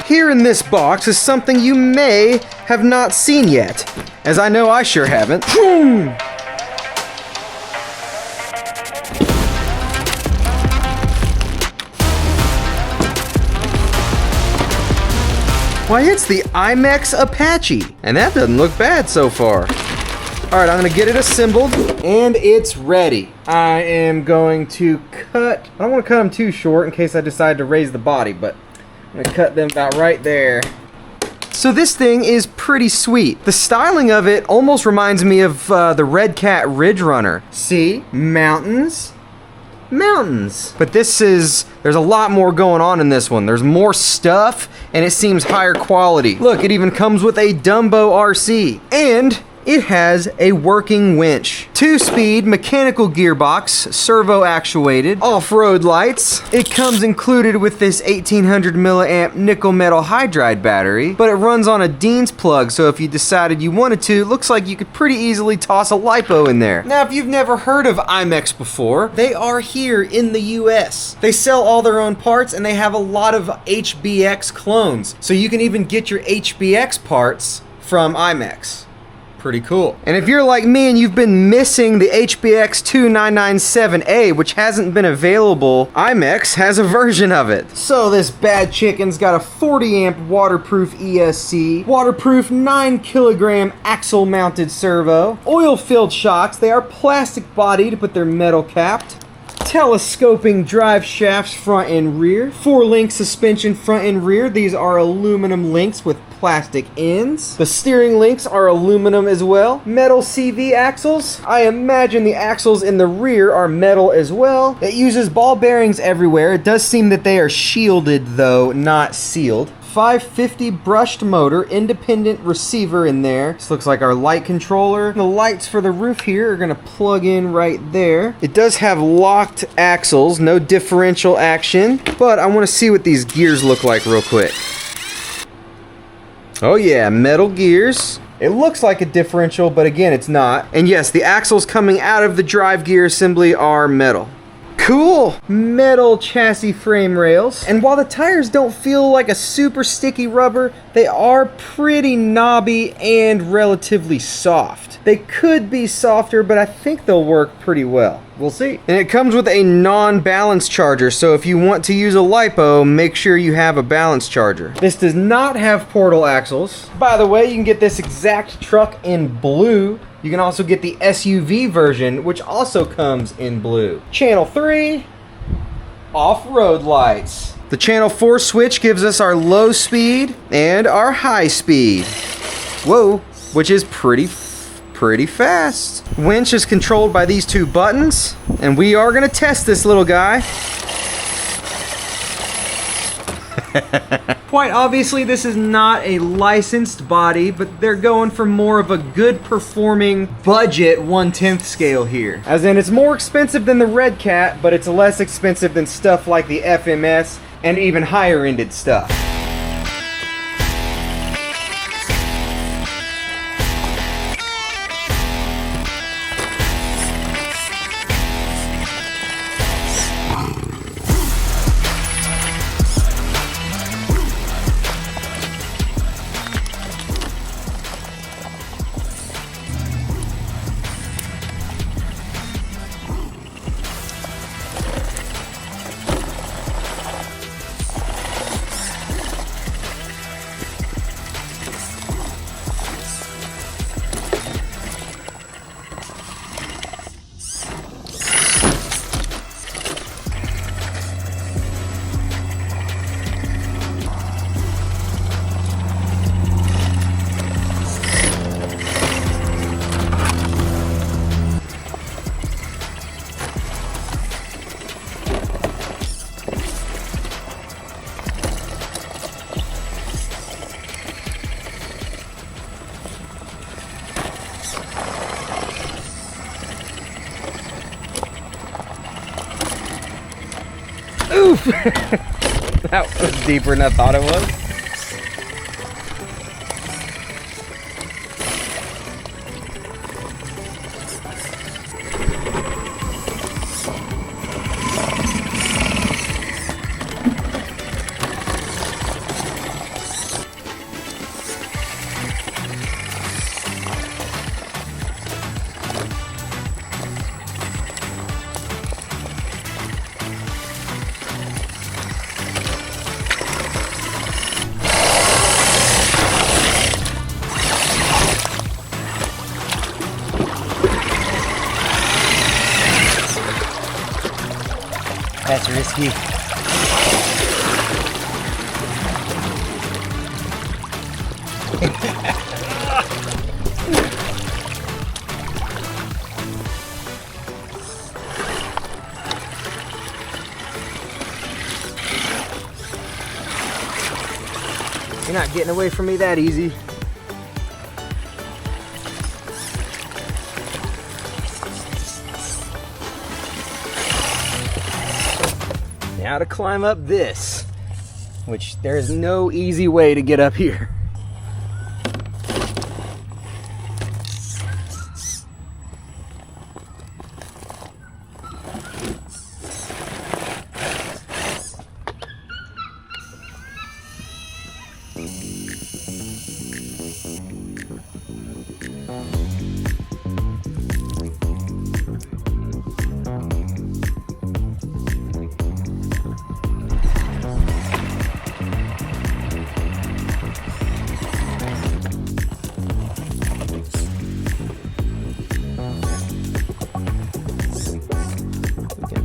Here in this box is something you may have not seen yet, as I know I sure haven't. Why, it's the IMEX Apache, and that doesn't look bad so far. All right, I'm gonna get it assembled, and it's ready. I am going to cut, I don't wanna cut them too short in case I decide to raise the body, but I'm gonna cut them about right there. So this thing is pretty sweet. The styling of it almost reminds me of the Red Cat Ridge Runner. See, mountains. But there's a lot more going on in this one. There's more stuff, and it seems higher quality. Look, it even comes with a Dumbo RC, and it has a working winch. 2-speed mechanical gearbox, servo actuated, off-road lights. It comes included with this 1800 milliamp nickel metal hydride battery, but it runs on a Dean's plug, so if you decided you wanted to, it looks like you could pretty easily toss a LiPo in there. Now, if you've never heard of IMEX before, they are here in the US. They sell all their own parts, and they have a lot of HBX clones, so you can even get your HBX parts from IMEX. Pretty cool. And if you're like me and you've been missing the HBX 2997A, which hasn't been available, IMEX has a version of it. So this bad chicken's got a 40 amp waterproof ESC, waterproof 9 kilogram axle mounted servo, oil filled shocks. They are plastic bodied, but they're metal capped. Telescoping drive shafts front and rear, 4-link suspension front and rear. These are aluminum links with plastic ends. The steering links are aluminum as well. Metal CV axles. I imagine the axles in the rear are metal as well. It uses ball bearings everywhere. It does seem that they are shielded though, not sealed. 550 brushed motor, independent receiver in there. This looks like our light controller. The lights for the roof here are gonna plug in right there. It does have locked axles, no differential action, but I wanna see what these gears look like real quick. Oh yeah, metal gears. It looks like a differential, but again, it's not. And yes, the axles coming out of the drive gear assembly are metal. Cool! Metal chassis frame rails. And while the tires don't feel like a super sticky rubber, they are pretty knobby and relatively soft. They could be softer, but I think they'll work pretty well. We'll see. And it comes with a non-balance charger, so if you want to use a LiPo, make sure you have a balance charger. This does not have portal axles. By the way, you can get this exact truck in blue. You can also get the SUV version, which also comes in blue. Channel 3, off-road lights. The channel 4 switch gives us our low speed and our high speed. Whoa, which is pretty fast. Winch is controlled by these 2 buttons, and we are gonna test this little guy. Quite obviously, this is not a licensed body, but they're going for more of a good performing budget 1/10 scale here. As in, it's more expensive than the Red Cat, but it's less expensive than stuff like the FMS and even higher ended stuff. Oof! That was deeper than I thought it was. It's risky. You're not getting away from me that easy. Now to climb up this, which there is no easy way to get up here.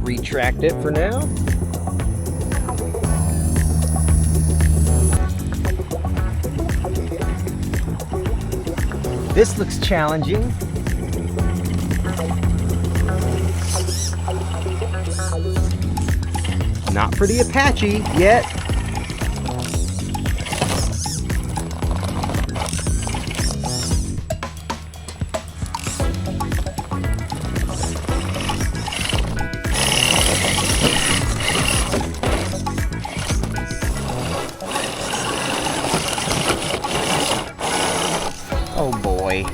Retract it for now. This looks challenging. Not for the Apache yet. Oh boy.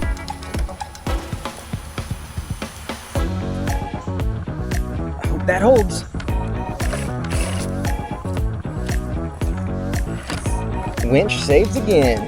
I hope that holds. Winch saves again.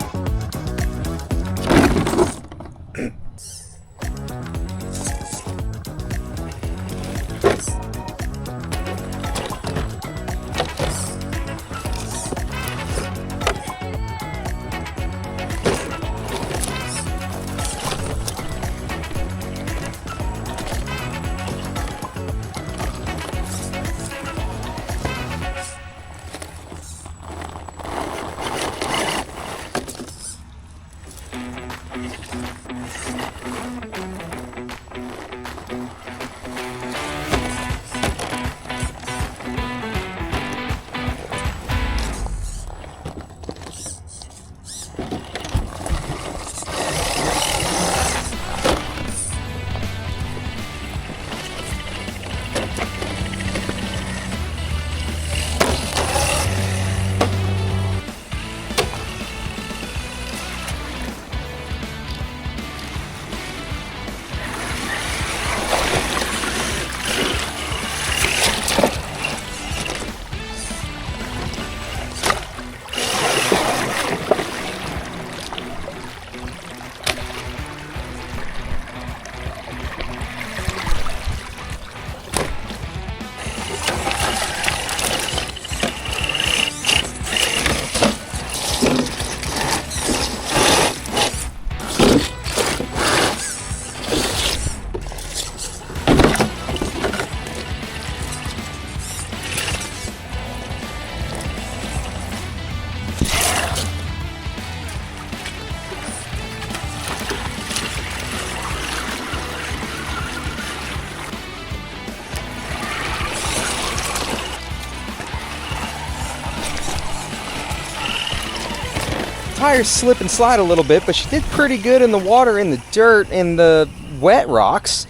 Tires slip and slide a little bit, but she did pretty good in the water, in the dirt, in the wet rocks.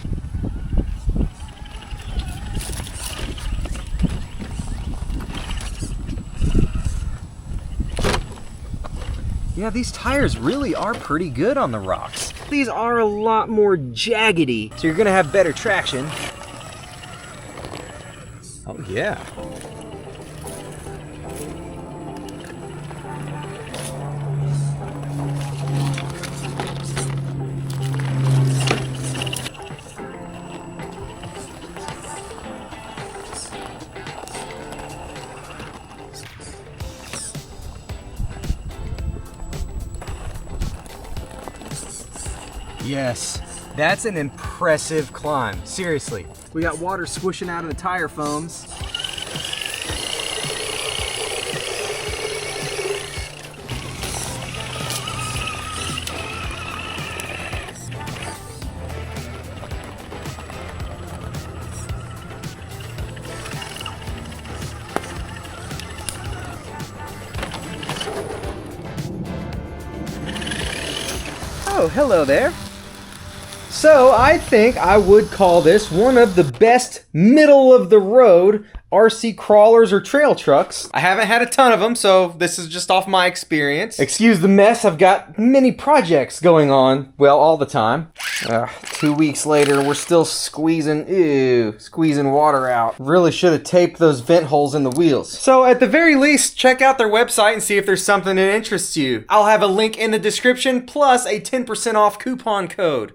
Yeah, these tires really are pretty good on the rocks. These are a lot more jaggedy, so you're gonna have better traction. Oh yeah. Yes, that's an impressive climb. Seriously, we got water swishing out of the tire foams. Oh, hello there. So I think I would call this one of the best middle-of-the-road RC crawlers or trail trucks. I haven't had a ton of them, so this is just off my experience. Excuse the mess, I've got many projects going on, well, all the time. 2 weeks later, we're still squeezing water out. Really should have taped those vent holes in the wheels. So at the very least, check out their website and see if there's something that interests you. I'll have a link in the description, plus a 10% off coupon code.